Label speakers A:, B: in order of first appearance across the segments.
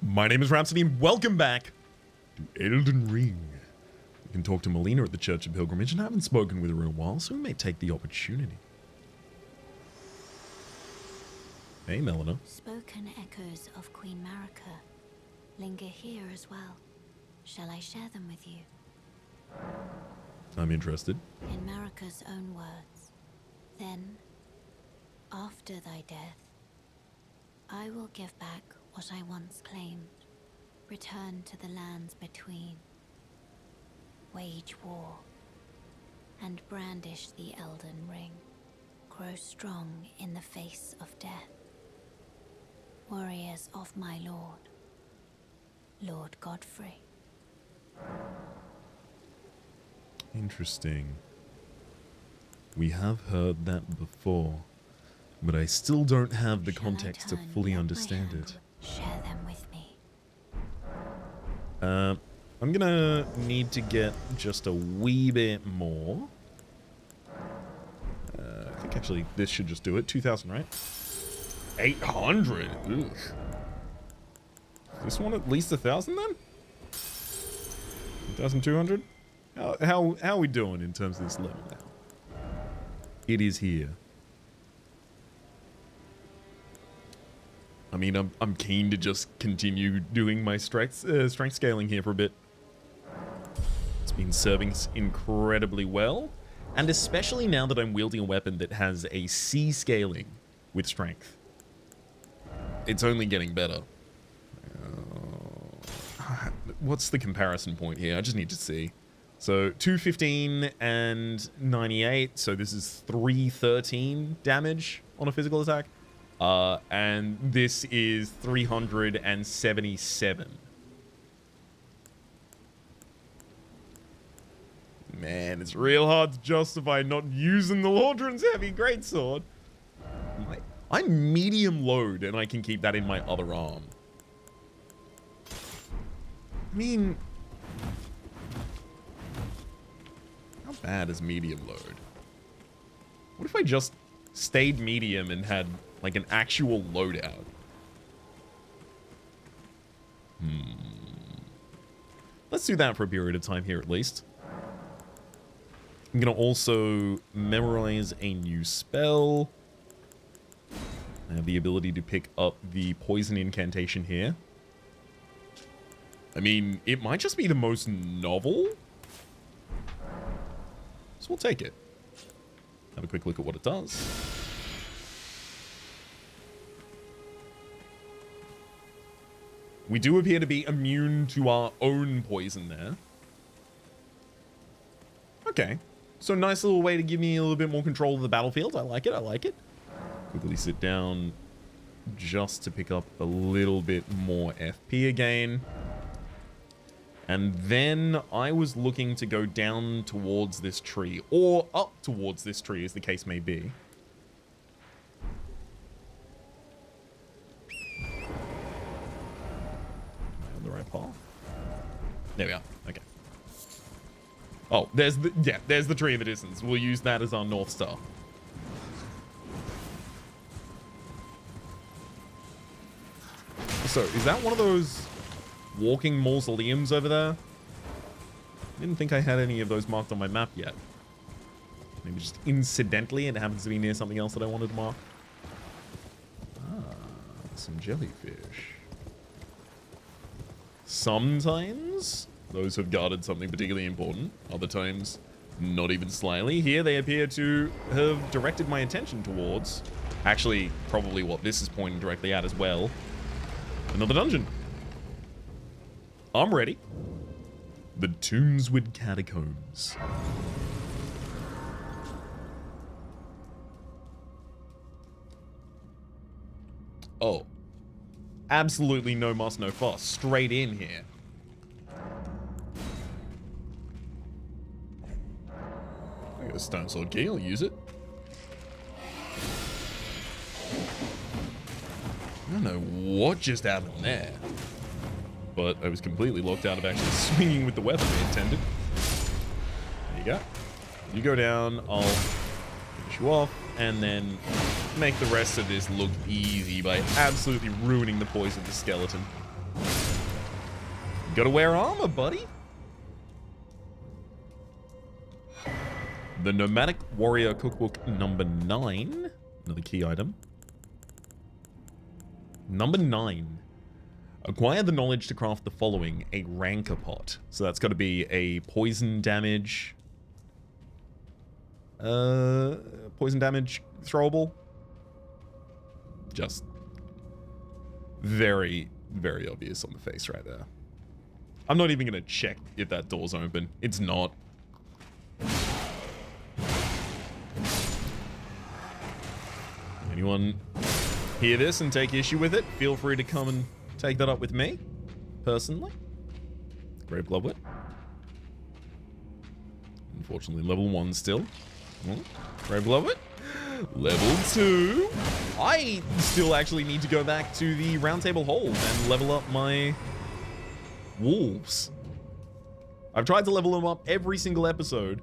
A: My name is Rhapsody, and welcome back to Elden Ring. We can talk to Melina at the Church of Pilgrimage, and I haven't spoken with her in a while, so we may take the opportunity. Hey, Melina.
B: Spoken echoes of Queen Marika linger here as well. Shall I share them with you?
A: I'm interested.
B: In Marika's own words, then, after thy death, I will give back what I once claimed, return to the lands between, wage war, and brandish the Elden Ring, grow strong in the face of death. Warriors of my lord, Lord Godfrey.
A: Interesting. We have heard that before, but I still don't have the context to fully understand it.
B: Share them with me.
A: I'm gonna need to get just a wee bit more. I think actually this should just do it. 2,000, right? 800. Ugh. This one at least 1,000 then? 1,200? How are we doing in terms of this level now? It is here. I mean, I'm keen to just continue doing my strength scaling here for a bit. It's been serving us incredibly well, and especially now that I'm wielding a weapon that has a C scaling with strength. It's only getting better. What's the comparison point here? I just need to see. So 215 and 98, so this is 313 damage on a physical attack. And this is 377. Man, it's real hard to justify not using the Lordran's heavy greatsword. I'm medium load, and I can keep that in my other arm. I mean, how bad is medium load? What if I just stayed medium and had like an actual loadout? Let's do that for a period of time here at least. I'm gonna also memorize a new spell. I have the ability to pick up the poison incantation here. I mean, it might just be the most novel, so we'll take it. Have a quick look at what it does. We do appear to be immune to our own poison there. Okay. So nice little way to give me a little bit more control of the battlefield. I like it, I like it. Quickly sit down just to pick up a little bit more FP again. And then I was looking to go down towards this tree, or up towards this tree as the case may be. The right path. There we are. Okay. Oh, there's the tree in the distance. We'll use that as our North Star. So, is that one of those walking mausoleums over there? I didn't think I had any of those marked on my map yet. Maybe just incidentally it happens to be near something else that I wanted to mark. Ah, some jellyfish. Sometimes those have guarded something particularly important. Other times, not even slightly. Here they appear to have directed my attention towards, actually, probably what this is pointing directly at as well. Another dungeon. I'm ready. The Tombswood Catacombs. Oh. Absolutely no muss, no fuss. Straight in here. I got a stone sword key. I'll use it. I don't know what just happened there, but I was completely locked out of actually swinging with the weapon I intended. There you go. You go down, I'll finish you off, and then make the rest of this look easy by absolutely ruining the poison of the skeleton. Gotta wear armor, buddy. The Nomadic Warrior Cookbook number 9. Another key item. Number 9. Acquire the knowledge to craft the following. A Rancor Pot. So that's got to be a poison damage. Poison damage throwable. Just very, very obvious on the face right there. I'm not even going to check if that door's open. It's not. Anyone hear this and take issue with it? Feel free to come and take that up with me, personally. Grave Glovelet. Unfortunately, level 1 still. Grave Glovelet. Level 2. I still actually need to go back to the Roundtable Hold and level up my wolves. I've tried to level them up every single episode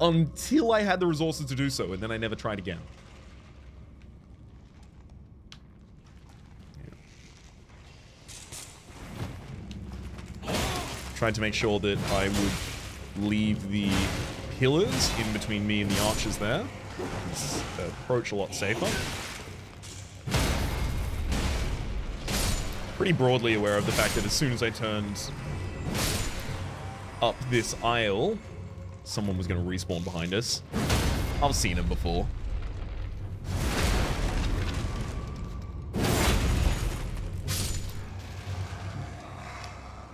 A: until I had the resources to do so, and then I never tried again. Tried to make sure that I would leave the pillars in between me and the archers there. Approach a lot safer. Pretty broadly aware of the fact that as soon as I turned up this aisle, someone was going to respawn behind us. I've seen him before.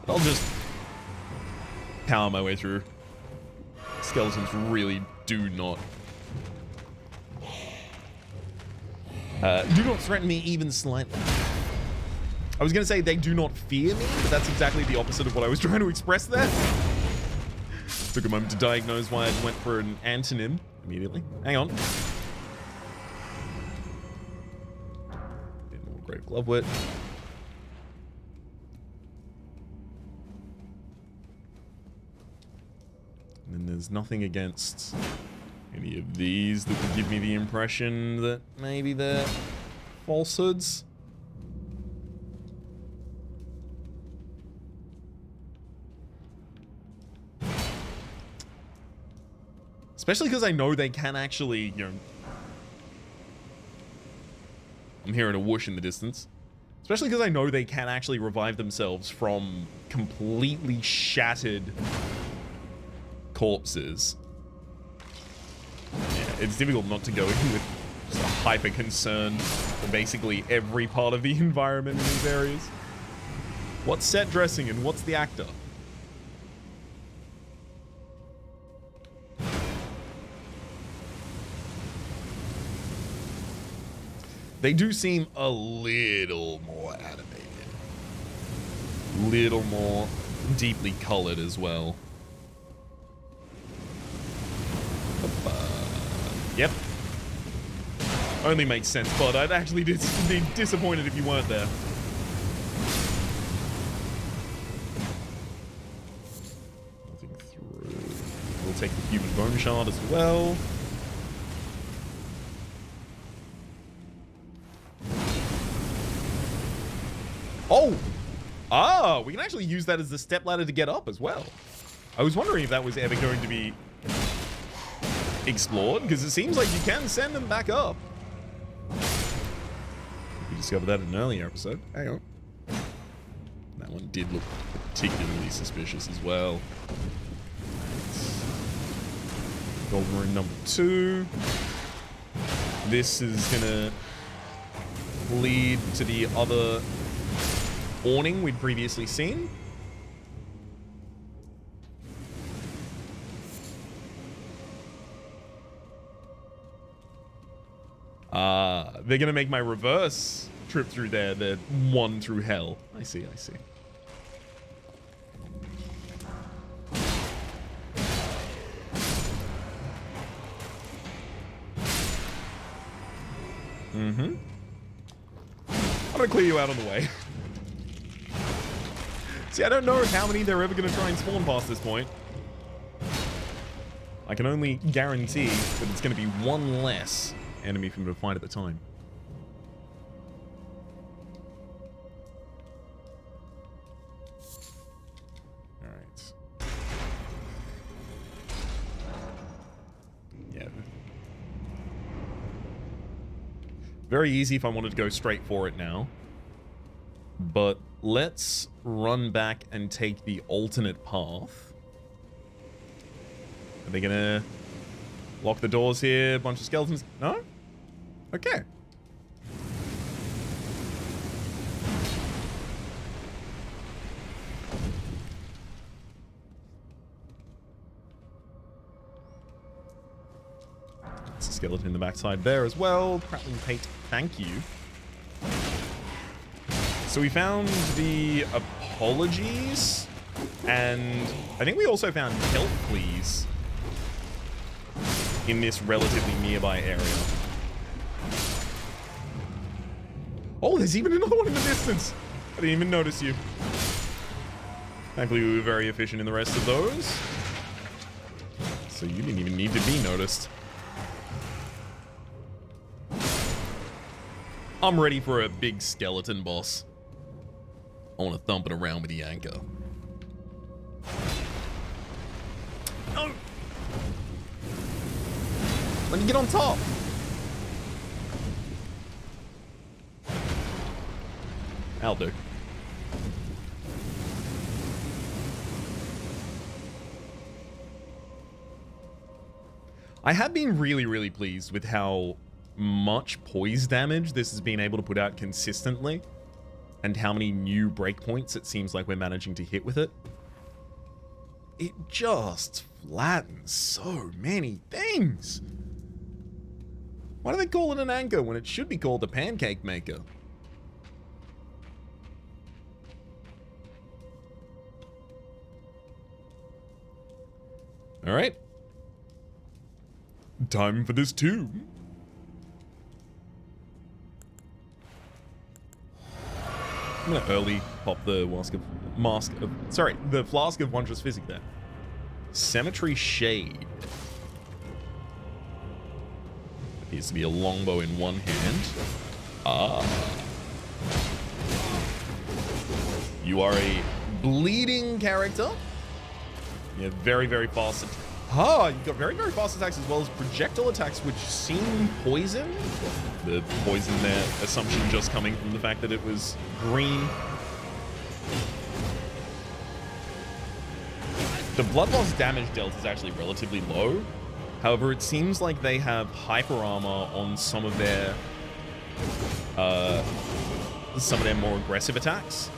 A: I'll just power my way through. Skeletons really do not threaten me even slightly. I was gonna say they do not fear me, but that's exactly the opposite of what I was trying to express there. Took a moment to diagnose why I went for an antonym immediately. Hang on. Bit more Grave Glovelet. And then there's nothing against any of these that would give me the impression that maybe they're falsehoods. Especially because I know they can actually, you know... I'm hearing a whoosh in the distance. Especially because I know they can actually revive themselves from completely shattered corpses. Yeah, it's difficult not to go in with just a hyper concern for basically every part of the environment in these areas. What's set dressing and what's the actor? They do seem a little more animated. Little more deeply colored as well. Yep. Only makes sense, but I'd actually be disappointed if you weren't there. Nothing through. We'll take the human bone shard as well. Oh! Ah, we can actually use that as the stepladder to get up as well. I was wondering if that was ever going to be explored, because it seems like you can send them back up. We discovered that in an earlier episode. Hang on. That one did look particularly suspicious as well. Golden Rune number 2. This is gonna lead to the other awning we'd previously seen. They're gonna make my reverse trip through there, the one through hell. I see, I see. I'm gonna clear you out on the way. See, I don't know how many they're ever gonna try and spawn past this point. I can only guarantee that it's gonna be one less enemy for me to fight at the time. Very easy if I wanted to go straight for it now. But let's run back and take the alternate path. Are they gonna lock the doors here? Bunch of skeletons? No? Okay. There's a skeleton in the backside there as well. Crackling Pate, thank you. So we found the apologies, and I think we also found help, please, in this relatively nearby area. Oh, there's even another one in the distance. I didn't even notice you. Thankfully, we were very efficient in the rest of those. So you didn't even need to be noticed. I'm ready for a big skeleton boss. I want to thump it around with the anchor. No! Let me get on top. I'll do. I have been really pleased with how much poise damage this has been able to put out consistently, and how many new breakpoints it seems like we're managing to hit with it. It just flattens so many things. Why do they call it an anchor when it should be called a pancake maker? All right. Time for this tomb. I'm gonna early pop the the flask of wondrous physic there. Cemetery Shade. Appears to be a longbow in one hand. Ah. You are a bleeding character. You have very fast. You've got very fast attacks as well as projectile attacks, which seem poison. The poison there, assumption just coming from the fact that it was green. The blood loss damage dealt is actually relatively low. However, it seems like they have hyper armor on some of their more aggressive attacks.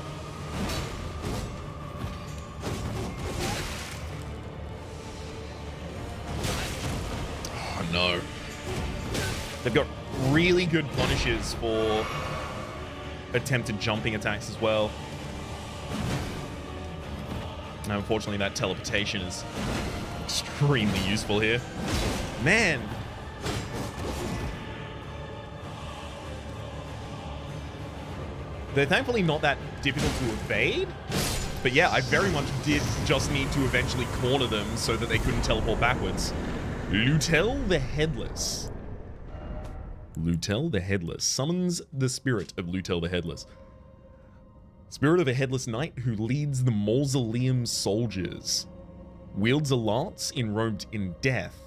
A: No. They've got really good punishes for attempted jumping attacks as well. Now, unfortunately, that teleportation is extremely useful here. Man! They're thankfully not that difficult to evade. But yeah, I very much did just need to eventually corner them so that they couldn't teleport backwards. Leyndell the Headless. Leyndell the Headless summons the spirit of Leyndell the Headless. Spirit of a headless knight who leads the mausoleum soldiers. Wields a lance enrobed in death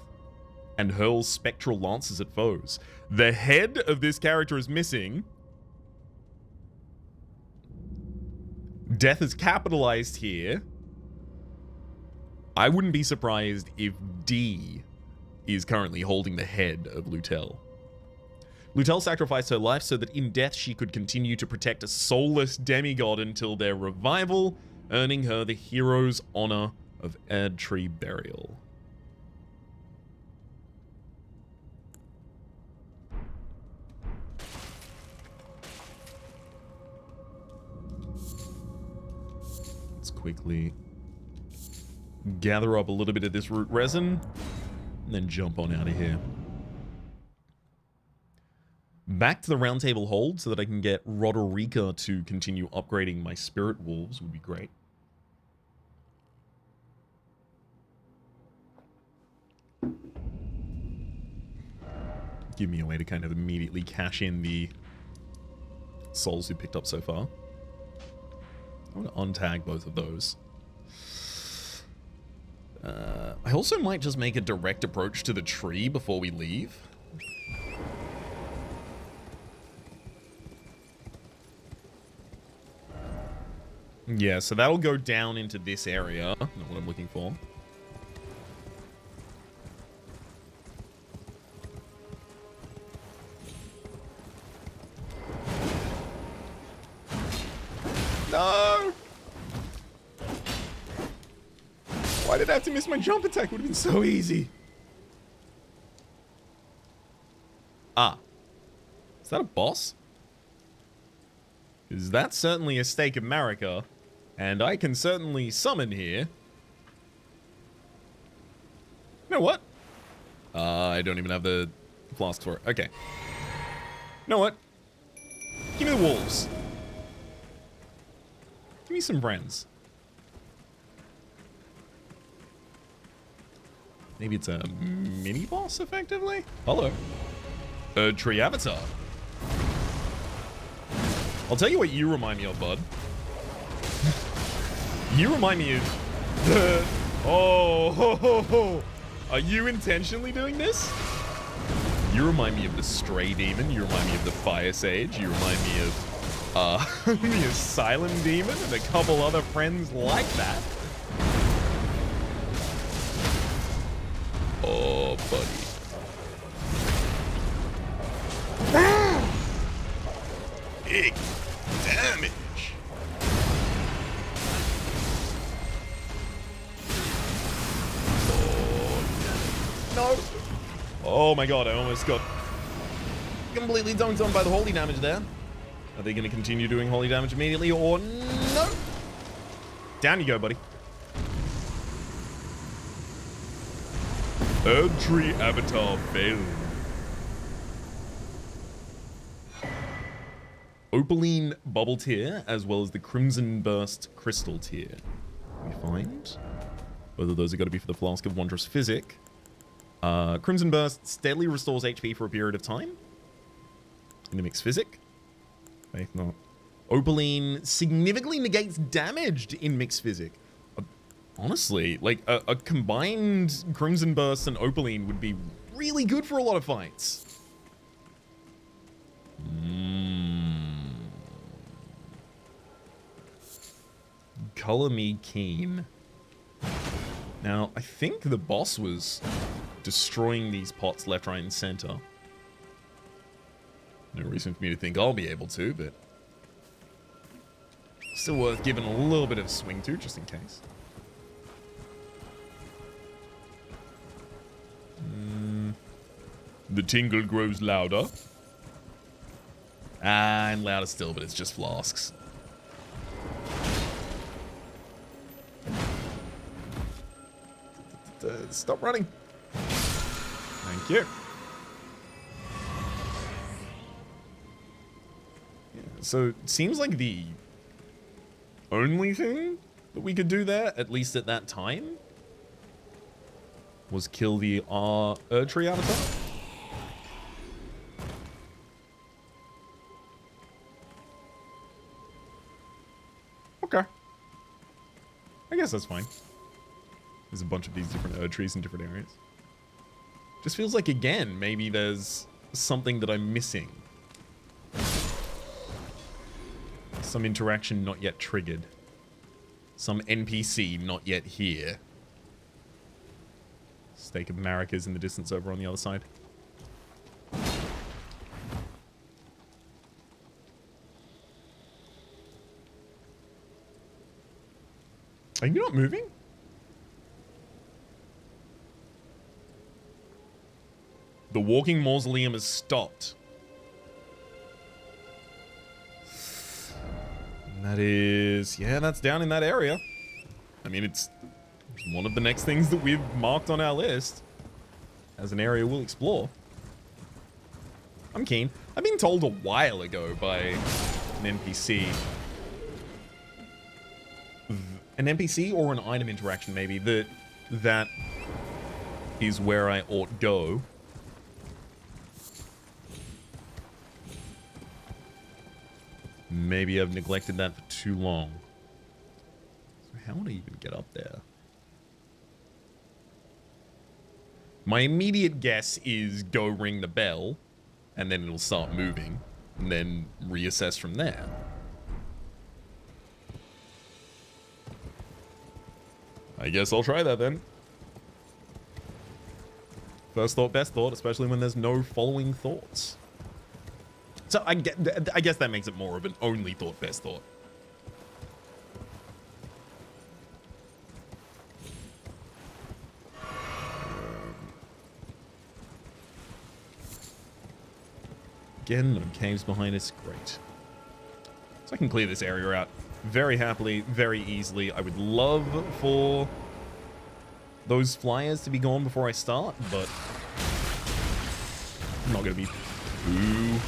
A: and hurls spectral lances at foes. The head of this character is missing. Death is capitalized here. I wouldn't be surprised if D is currently holding the head of Leyndell. Leyndell sacrificed her life so that in death she could continue to protect a soulless demigod until their revival, earning her the hero's honor of Erdtree burial. Let's quickly gather up a little bit of this root resin and then jump on out of here. Back to the round table hold so that I can get Roderica to continue upgrading my spirit wolves would be great. Give me a way to kind of immediately cash in the souls we picked up so far. I'm going to untag both of those. I also might just make a direct approach to the tree before we leave. Yeah, so that'll go down into this area. Not what I'm looking for. No! Why did I have to miss my jump attack? Would have been so easy. Ah. Is that a boss? Is that certainly a stake of Marika? And I can certainly summon here. You know what? I don't even have the flask for it. Okay. You know what? Give me the wolves. Give me some friends. Maybe it's a mini-boss, effectively? Hello. A tree avatar. I'll tell you what you remind me of, bud. You remind me of the... Oh, ho, ho, ho. Are you intentionally doing this? You remind me of the Stray Demon. You remind me of the Fire Sage. You remind me of the Asylum Demon and a couple other friends like that. Oh, buddy. Big damage. Oh, no. Oh my god, I almost got completely dunked on by the holy damage there. Are they going to continue doing holy damage immediately or no? Down you go, buddy. Herb Tree Avatar failed. Opaline Bubble Tier, as well as the Crimson Burst Crystal Tier. We find both of those are going to be for the Flask of Wondrous Physic. Crimson Burst steadily restores HP for a period of time. In the Mixed Physic. Faith not. Opaline significantly negates damage in Mixed Physic. Honestly, like a combined Crimson Burst and Opaline would be really good for a lot of fights. Color me keen. Now, I think the boss was destroying these pots left, right, and center. No reason for me to think I'll be able to, but still worth giving a little bit of swing to, just in case. The tingle grows louder. And louder still, but it's just flasks. Stop running. Thank you. Yeah, so it seems like the only thing that we could do there, at least at that time, was kill the Tree Avatar. Okay. I guess that's fine. There's a bunch of these different trees in different areas. Just feels like, again, maybe there's something that I'm missing. Some interaction not yet triggered. Some NPC not yet here. Stake of Marika's in the distance over on the other side. Are you not moving? The walking mausoleum has stopped. And that is... yeah, that's down in that area. I mean, it's one of the next things that we've marked on our list as an area we'll explore. I'm keen. I've been told a while ago by an NPC... an NPC or an item interaction, maybe, that is where I ought go. Maybe I've neglected that for too long. So how would I even get up there? My immediate guess is go ring the bell, and then it'll start moving, and then reassess from there. I guess I'll try that then. First thought, best thought, especially when there's no following thoughts. So I guess that makes it more of an only thought, best thought. Again, no caves behind us. Great. So I can clear this area out very happily, very easily. I would love for those flyers to be gone before I start, but I'm not going to be too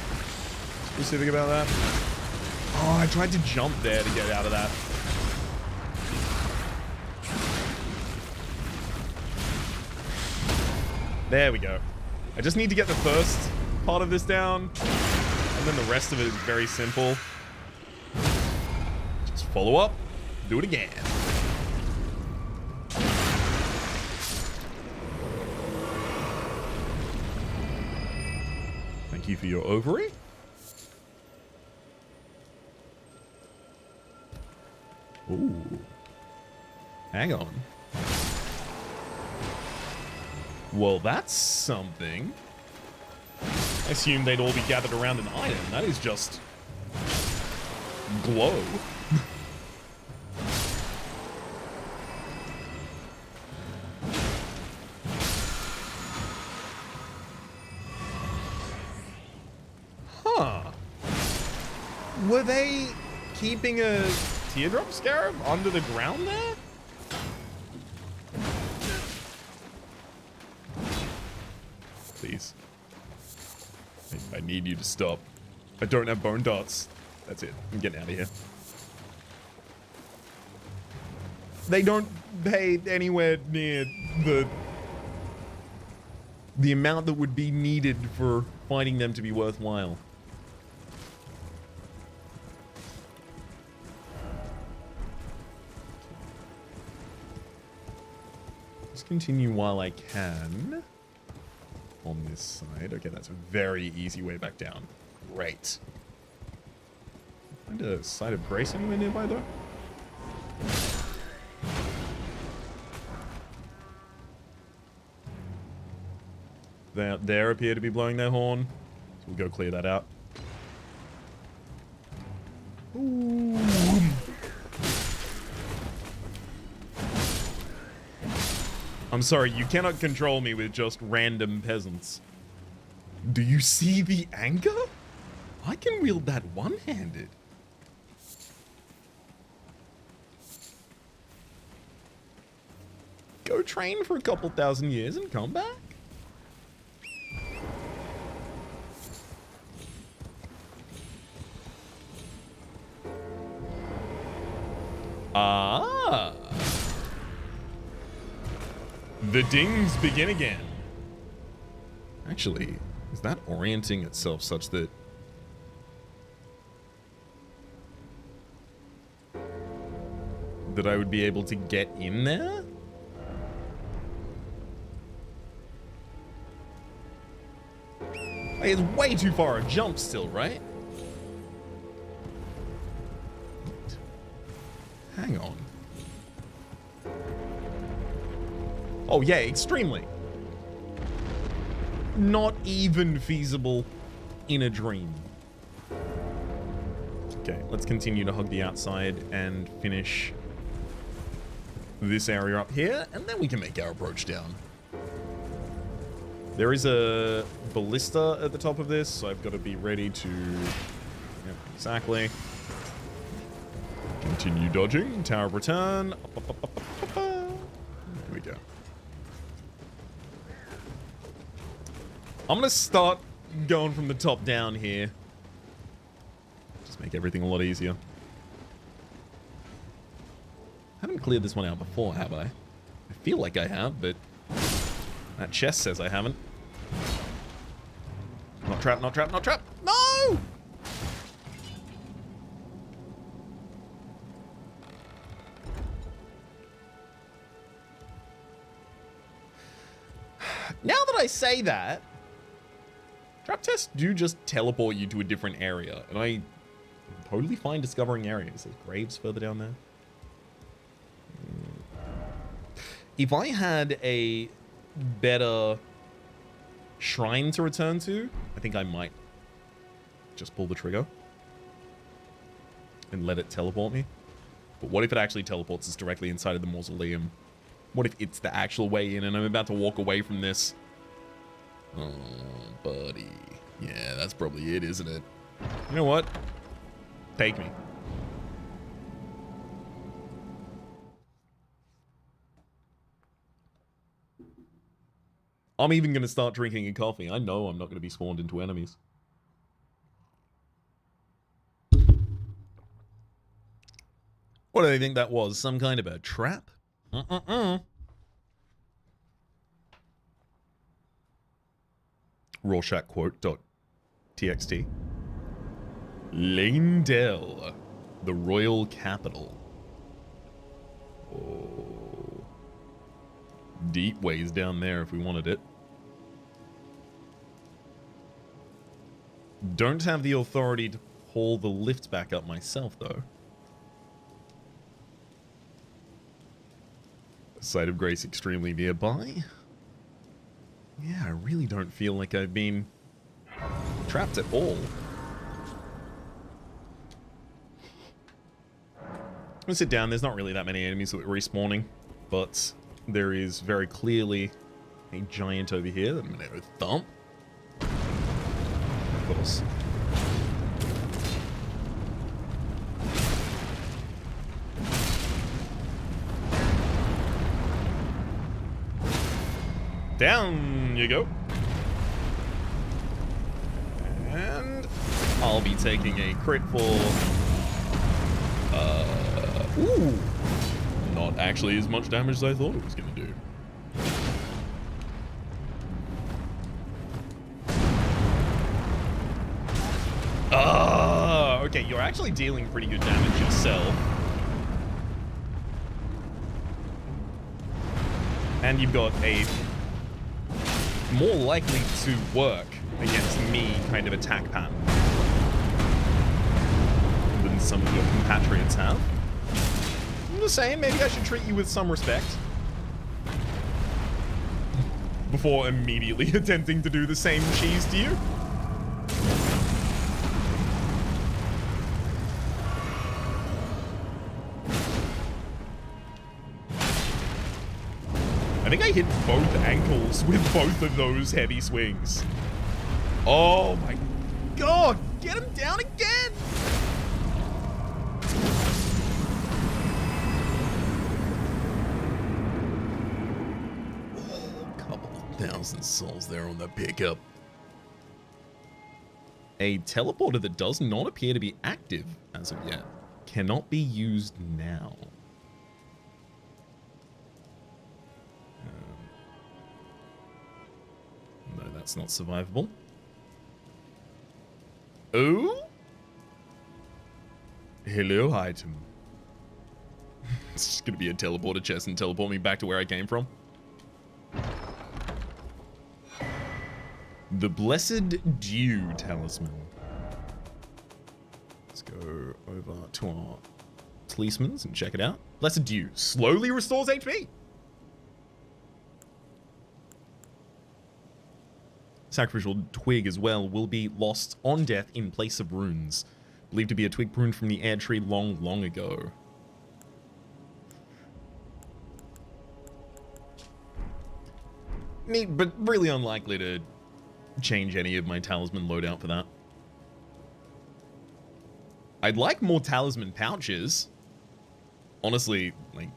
A: specific about that. Oh, I tried to jump there to get out of that. There we go. I just need to get the first part of this down, and then the rest of it is very simple. Just follow up, do it again. Thank you for your ovary. Ooh. Hang on. Well, that's something. I assume they'd all be gathered around an item. That is just glow. Huh. Were they keeping a teardrop scarab under the ground there? Please. I need you to stop. I don't have bone darts. That's it. I'm getting out of here. They don't pay anywhere near the amount that would be needed for finding them to be worthwhile. Just continue while I can. On this side. Okay, that's a very easy way back down. Great. Find a site of grace anywhere nearby, though? They out there appear to be blowing their horn. So we'll go clear that out. Ooh. I'm sorry, you cannot control me with just random peasants. Do you see the anger? I can wield that one-handed. Go train for a couple thousand years and come back? Ah. The dings begin again. Actually, is that orienting itself such that I would be able to get in there? It's way too far a jump still, right? Hang on. Oh yeah, extremely. Not even feasible in a dream. Okay, let's continue to hug the outside and finish this area up here, and then we can make our approach down. There is a ballista at the top of this, so I've got to be ready to... Yep, exactly. Continue dodging. Tower of Return. Here we go. I'm going to start going from the top down here. Just make everything a lot easier. Haven't cleared this one out before, have I? I feel like I have, but that chest says I haven't. Not trapped, not trapped, not trapped. No! Now that I say that, trap tests do just teleport you to a different area, and I'm totally fine discovering areas. There's graves further down there. If I had a better shrine to return to, I think I might just pull the trigger and let it teleport me. But what if it actually teleports us directly inside of the mausoleum? What if it's the actual way in and I'm about to walk away from this? Oh, buddy. Yeah, that's probably it, isn't it? You know what? Take me. I'm even going to start drinking a coffee. I know I'm not going to be spawned into enemies. What do they think that was? Some kind of a trap? Rorschach quote.txt. Leyndell, the royal capital. Oh. Deep ways down there if we wanted it. Don't have the authority to haul the lift back up myself, though. Site of Grace extremely nearby. Yeah, I really don't feel like I've been trapped at all. I'm gonna sit down. There's not really that many enemies that are respawning, but there is very clearly a giant over here that I'm gonna thump. Of course. Down you go. And I'll be taking a crit for... ooh. Not actually as much damage as I thought it was going to do. Okay, you're actually dealing pretty good damage yourself. And you've got a more likely to work against me kind of attack pattern than some of your compatriots have. I'm just saying, maybe I should treat you with some respect before immediately attempting to do the same cheese to you. I think I hit both ankles with both of those heavy swings. Oh my god! Get him down again! Oh, a couple of thousand souls there on the pickup. A teleporter that does not appear to be active as of yet. Cannot be used now. No, that's not survivable. Oh? Hello, item. It's just gonna be a teleporter chest and teleport me back to where I came from. The Blessed Dew Talisman. Let's go over to our Talismans and check it out. Blessed Dew slowly restores HP. Sacrificial twig as well will be lost on death in place of runes. Believed to be a twig pruned from the air tree long, long ago. Neat, but really unlikely to change any of my talisman loadout for that. I'd like more talisman pouches. Honestly, like,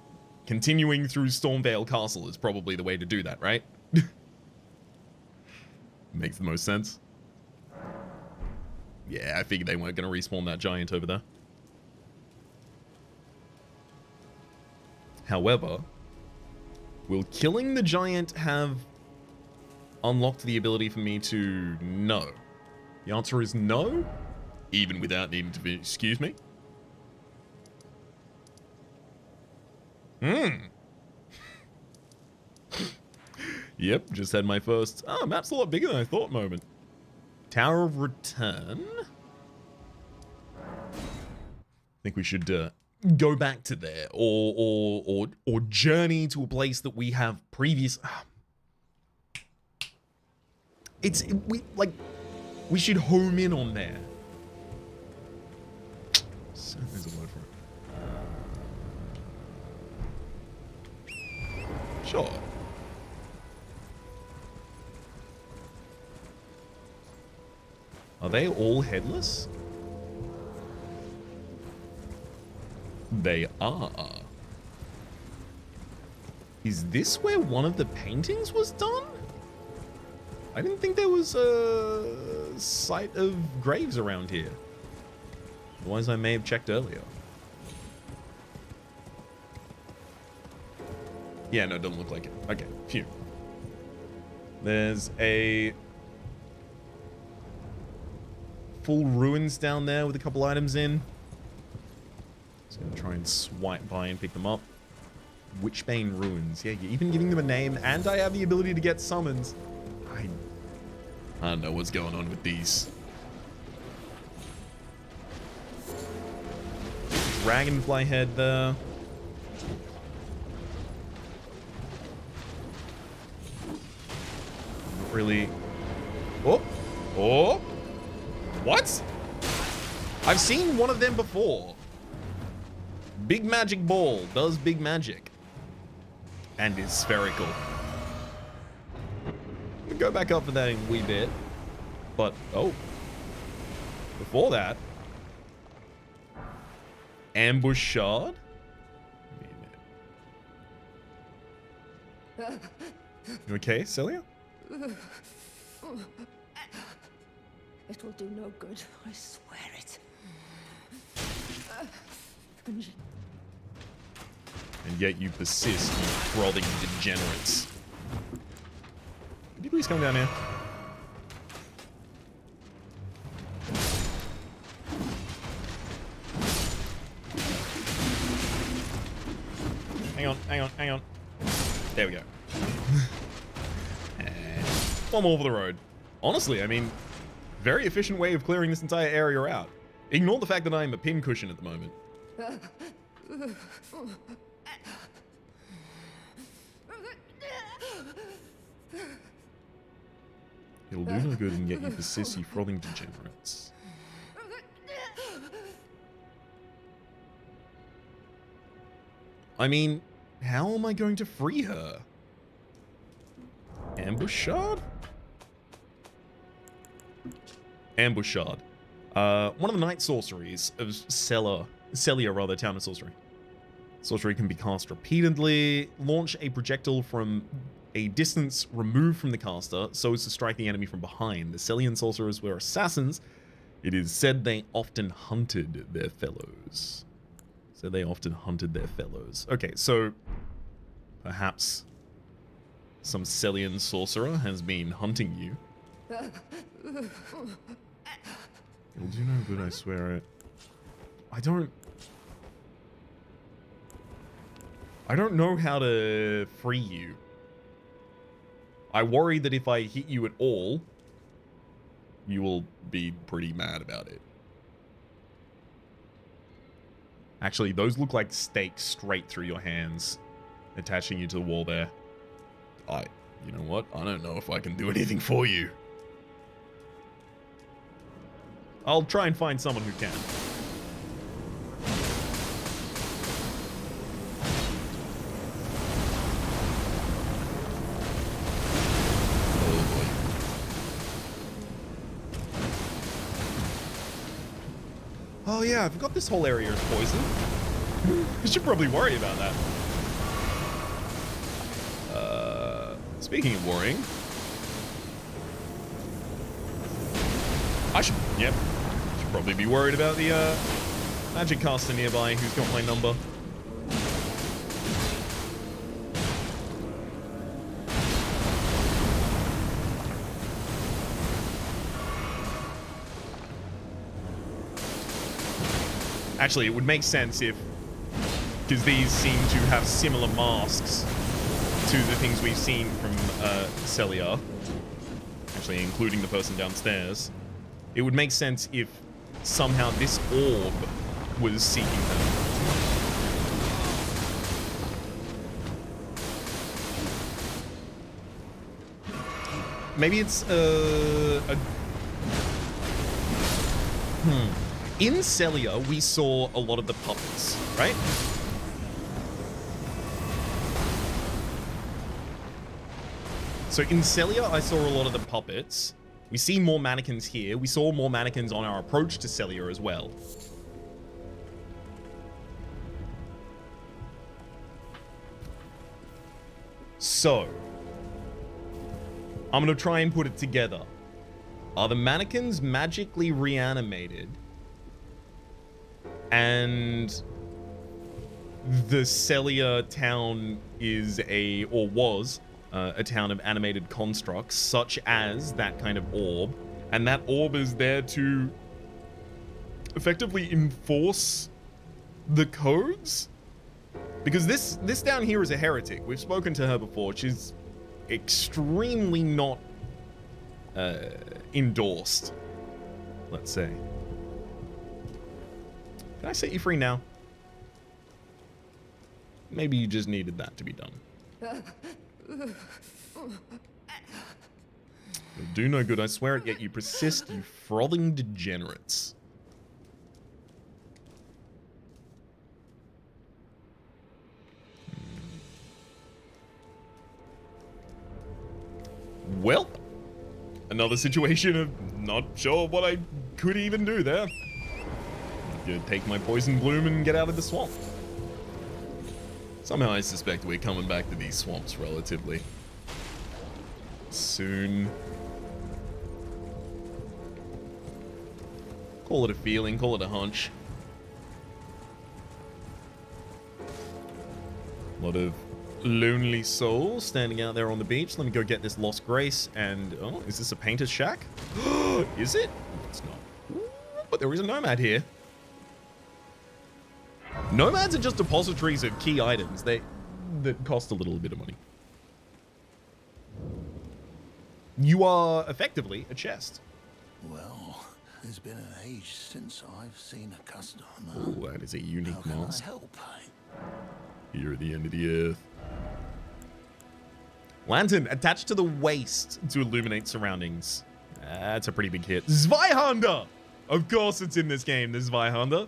A: continuing through Stormvale Castle is probably the way to do that, right? Makes the most sense. Yeah, I figured they weren't going to respawn that giant over there. However, will killing the giant have unlocked the ability for me to know? The answer is no, even without needing to be, excuse me. Yep, just had my first, oh, map's a lot bigger than I thought moment. Tower of Return. I think we should go back to there or journey to a place that we have previous. We should home in on there. So there's a word for it. Sure. Are they all headless? They are. Is this where one of the paintings was done? I didn't think there was a site of graves around here. Otherwise, I may have checked earlier. Yeah, no, it doesn't look like it. Okay, phew. There's a full ruins down there with a couple items in. Just gonna try and swipe by and pick them up. Witchbane ruins. Yeah, you're even giving them a name, and I have the ability to get summons. I don't know what's going on with these. Dragonfly head there. Not really. Oh! Oh! What? I've seen one of them before. Big magic ball does big magic. And is spherical. We'll go back up for that in a wee bit. But, oh. Before that. Ambush shard? You okay, Celia?
C: It will do no good, I swear it.
A: And yet you persist, you frothing degenerates. Could you please come down here? Hang on. There we go. And one more for the road. Honestly, I mean, very efficient way of clearing this entire area out. Ignore the fact that I am a pincushion at the moment. It'll do no good and yet you persist, you frothing degenerates. I mean, how am I going to free her? Ambush shard? Ambush shard. One of the night sorceries of Celia rather, Town of Sorcery. Sorcery can be cast repeatedly, launch a projectile from a distance removed from the caster so as to strike the enemy from behind. The Celian sorcerers were assassins. It is said they often hunted their fellows. Okay, so perhaps some Celian sorcerer has been hunting you. It'll do no good, I swear it. I don't know how to free you. I worry that if I hit you at all, you will be pretty mad about it. Actually, those look like stakes straight through your hands, attaching you to the wall there. You know what? I don't know if I can do anything for you. I'll try and find someone who can. Oh yeah, I forgot this whole area is poison. I should probably worry about that. Speaking of worrying, I should probably be worried about the magic caster nearby who's got my number. Actually, it would make sense if, because these seem to have similar masks to the things we've seen from Celia, actually including the person downstairs, it would make sense if somehow this orb was seeking her. Maybe it's in Celia, we saw a lot of the puppets, right? So in Celia, I saw a lot of the puppets. We see more mannequins here. We saw more mannequins on our approach to Celia as well. So, I'm going to try and put it together. Are the mannequins magically reanimated? And the Celia town is was a town of animated constructs, such as that kind of orb. And that orb is there to effectively enforce the codes? Because this down here is a heretic. We've spoken to her before. She's extremely not endorsed, let's say. Can I set you free now? Maybe you just needed that to be done. It'll do no good, I swear it, yet you persist, you frothing degenerates. Well, another situation of not sure what I could even do there. I'm gonna take my poison bloom and get out of the swamp. Somehow I suspect we're coming back to these swamps relatively soon. Call it a feeling, call it a hunch. A lot of lonely souls standing out there on the beach. Let me go get this lost grace and... Oh, is this a painter's shack? Is it? It's not. But there is a nomad here. Nomads are just depositories of key items. That cost a little bit of money. You are effectively a chest.
D: Well, it's been an age since I've seen a customer.
A: Oh, that is a unique
D: How can
A: mask.
D: I help?
A: Here at the end of the earth. Lantern attached to the waist to illuminate surroundings. That's a pretty big hit. Zweihander! Of course it's in this game, the Zweihander.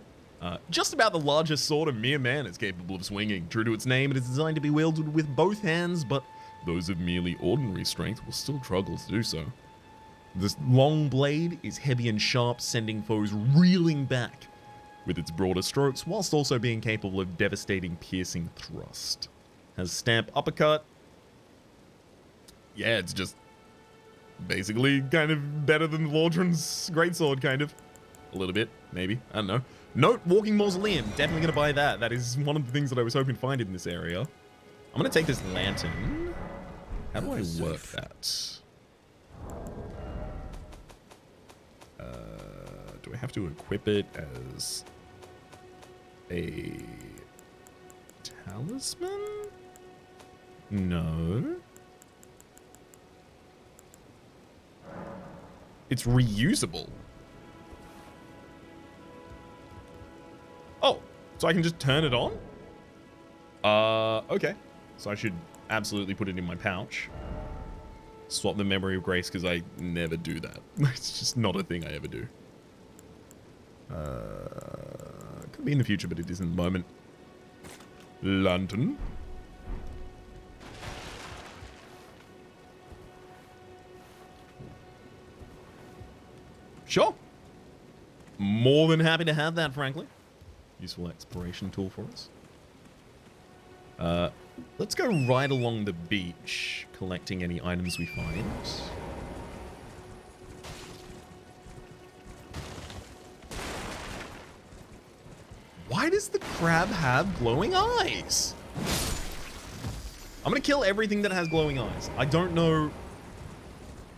A: Just about the largest sword a mere man is capable of swinging. True to its name, it is designed to be wielded with both hands, but those of merely ordinary strength will still struggle to do so. This long blade is heavy and sharp, sending foes reeling back with its broader strokes, whilst also being capable of devastating, piercing thrust. Has stamp uppercut. Yeah, it's just basically kind of better than Lordran's greatsword, kind of. A little bit, maybe. I don't know. Note, walking mausoleum. Definitely going to buy that. That is one of the things that I was hoping to find in this area. I'm going to take this lantern. How do I work that? Do I have to equip it as a talisman? No. It's reusable. Oh, so I can just turn it on? Okay. So I should absolutely put it in my pouch. Swap the memory of grace, because I never do that. It's just not a thing I ever do. Could be in the future, but it isn't at the moment. Lantern. Sure. More than happy to have that, frankly. Useful exploration tool for us. Let's go right along the beach, collecting any items we find. Why does the crab have glowing eyes? I'm gonna kill everything that has glowing eyes. I don't know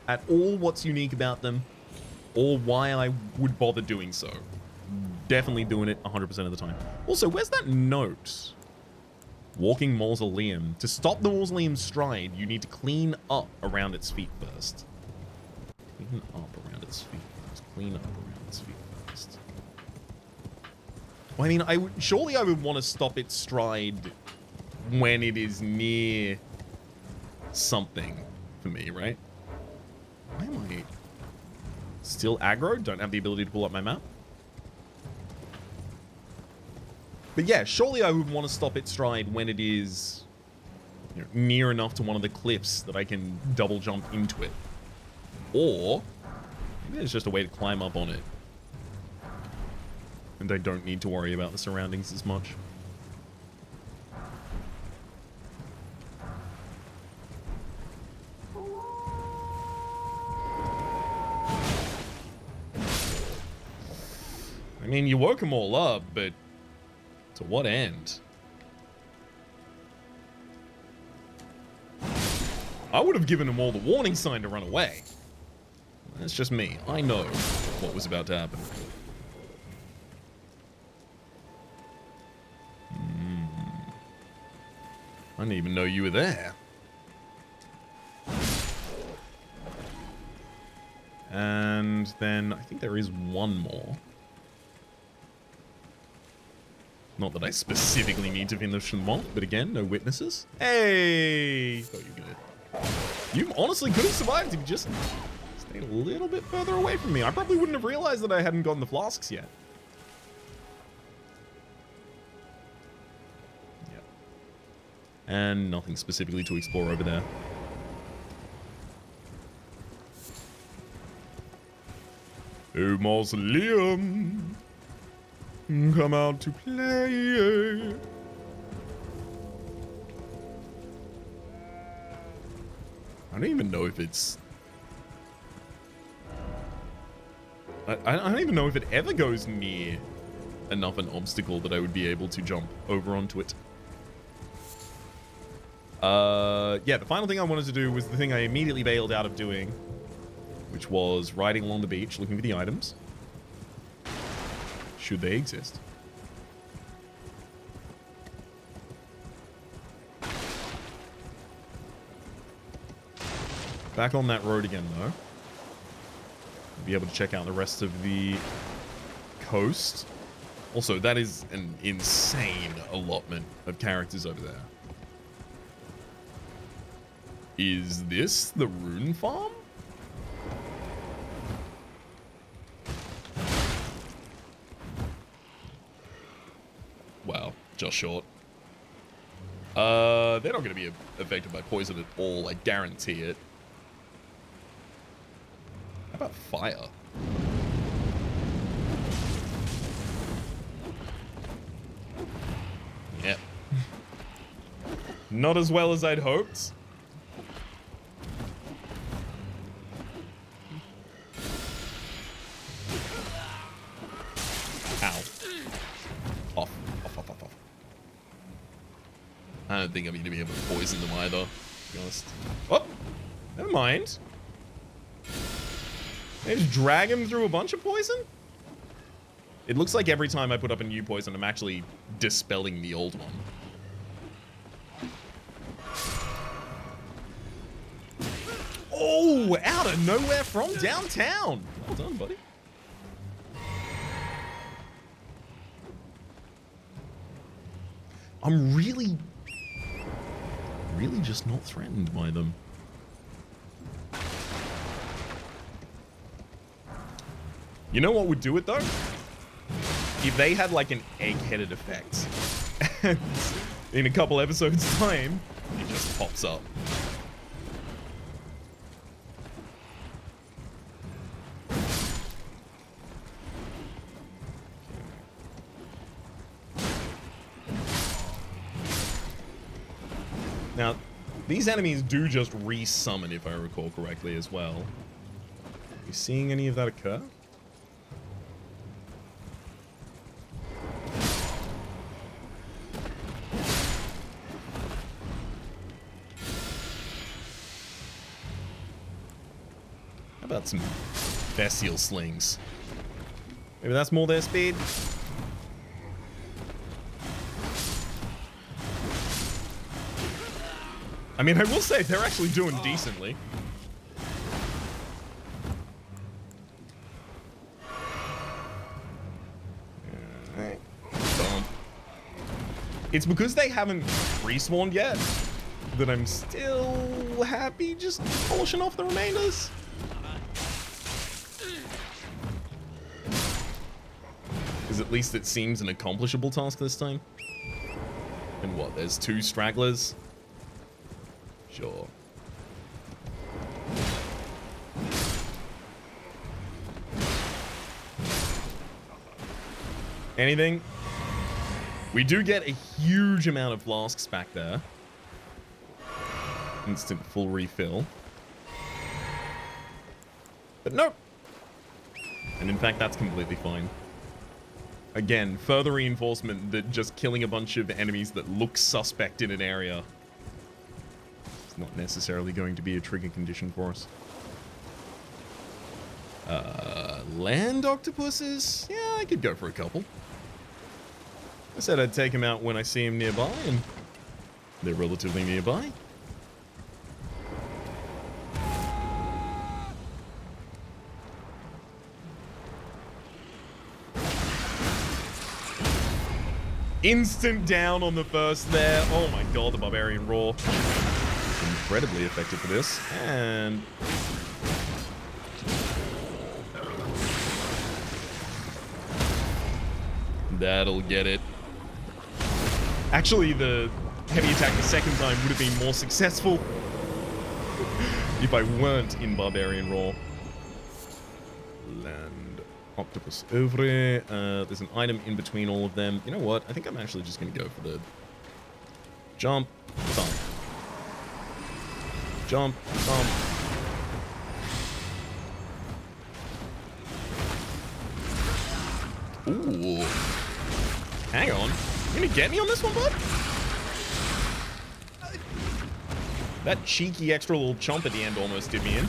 A: at all what's unique about them or why I would bother doing so. Definitely doing it 100% of the time. Also, where's that note? Walking mausoleum. To stop the mausoleum's stride, you need to clean up around its feet first. Clean up around its feet first. Clean up around its feet first. Well, I mean, surely I would want to stop its stride when it is near something for me, right? Still aggro. Don't have the ability to pull up my map. But yeah, surely I would want to stop its stride when it is, you know, near enough to one of the cliffs that I can double jump into it. Or maybe there's just a way to climb up on it. And I don't need to worry about the surroundings as much. I mean, you woke them all up, but to what end? I would have given them all the warning sign to run away. That's just me. I know what was about to happen. I didn't even know you were there. And then I think there is one more. Not that I specifically need to finish them off, but again, no witnesses. Hey! Thought you were good. You honestly could have survived if you just stayed a little bit further away from me. I probably wouldn't have realized that I hadn't gotten the flasks yet. Yep. And nothing specifically to explore over there. Oh, mausoleum. Come out to play. I don't even know if it's... I don't even know if it ever goes near enough an obstacle that I would be able to jump over onto it. Yeah, the final thing I wanted to do was the thing I immediately bailed out of doing, which was riding along the beach looking for the items. Should they exist. Back on that road again, though. Be able to check out the rest of the coast. Also, that is an insane allotment of characters over there. Is this the rune farm? Wow, just short. They're not going to be affected by poison at all, I guarantee it. How about fire? Yep. Not as well as I'd hoped. Ow. Off. I don't think I'm going to be able to poison them either, to be honest. Oh! Never mind. They just drag him through a bunch of poison? It looks like every time I put up a new poison, I'm actually dispelling the old one. Oh! Out of nowhere from downtown! Well done, buddy. I'm really just not threatened by them. You know what would do it, though? If they had, like, an egg-headed effect. And in a couple episodes' time, it just pops up. Now, these enemies do just resummon, if I recall correctly, as well. Are you seeing any of that occur? How about some bestial slings? Maybe that's more their speed? I mean, I will say they're actually doing decently. Alright. It's because they haven't respawned yet that I'm still happy just polishing off the remainders. Because at least it seems an accomplishable task this time. And what, there's 2 stragglers? Sure. Anything? We do get a huge amount of flasks back there. Instant full refill. But nope. And in fact, that's completely fine. Again, further reinforcement that just killing a bunch of enemies that look suspect in an area is not necessarily going to be a trigger condition for us. Land octopuses? Yeah, I could go for a couple. I said I'd take them out when I see them nearby, and they're relatively nearby. Instant down on the first there. Oh my god, the Barbarian Roar. Incredibly effective for this. And... that'll get it. Actually, the heavy attack the second time would have been more successful if I weren't in Barbarian Roar. Land octopus oeuvre. There's an item in between all of them. You know what? I think I'm actually just going to go for the jump, thump. Jump, thump. Ooh. Hang on. You gonna get me on this one, bud? That cheeky extra little chomp at the end almost did me in.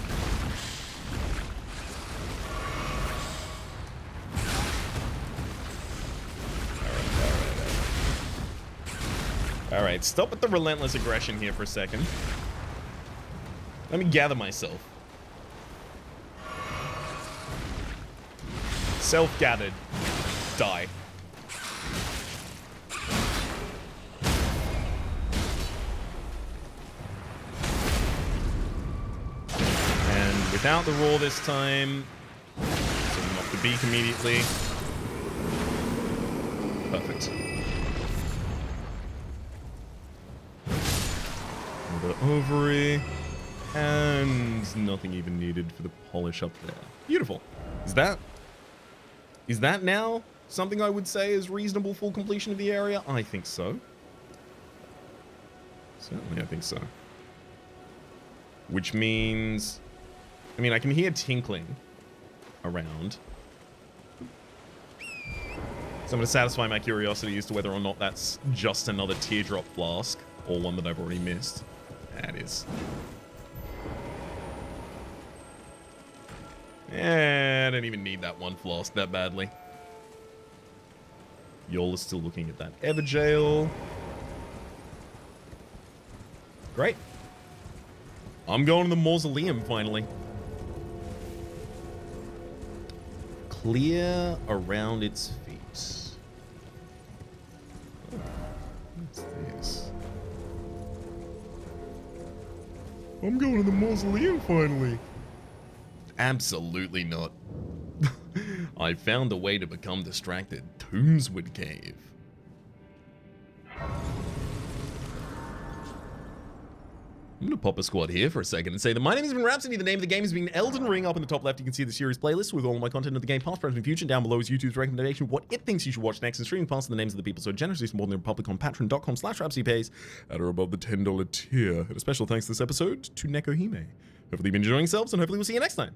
A: Alright, stop with the relentless aggression here for a second. Let me gather myself. Self-gathered. Die. And without the roar this time, setting off the beak immediately. Perfect. Another ovary. And nothing even needed for the polish up there. Beautiful. Is that now something I would say is reasonable full completion of the area? I think so. Certainly, I think so. Which means... I mean, I can hear tinkling around. So I'm going to satisfy my curiosity as to whether or not that's just another teardrop flask, or one that I've already missed. That is. I don't even need that one flask that badly. Y'all are still looking at that Everjail. Great. I'm going to the mausoleum finally. Clear around its feet. Oh, what's this? I'm going to the mausoleum finally. Absolutely not. I found a way to become distracted. Tombswood Cave. I'm going to pop a squad here for a second and say that my name has been Rhapsody. The name of the game has been Elden Ring. Up in the top left, you can see the series playlist with all of my content of the game, past, present, and future. Down below is YouTube's recommendation of what it thinks you should watch next, and streaming past the names of the people so generously supporting the Republic on patreon.com/RhapsodyPays at or above the $10 tier. And a special thanks this episode to Nekohime. Hopefully you've been enjoying yourselves, and hopefully we'll see you next time.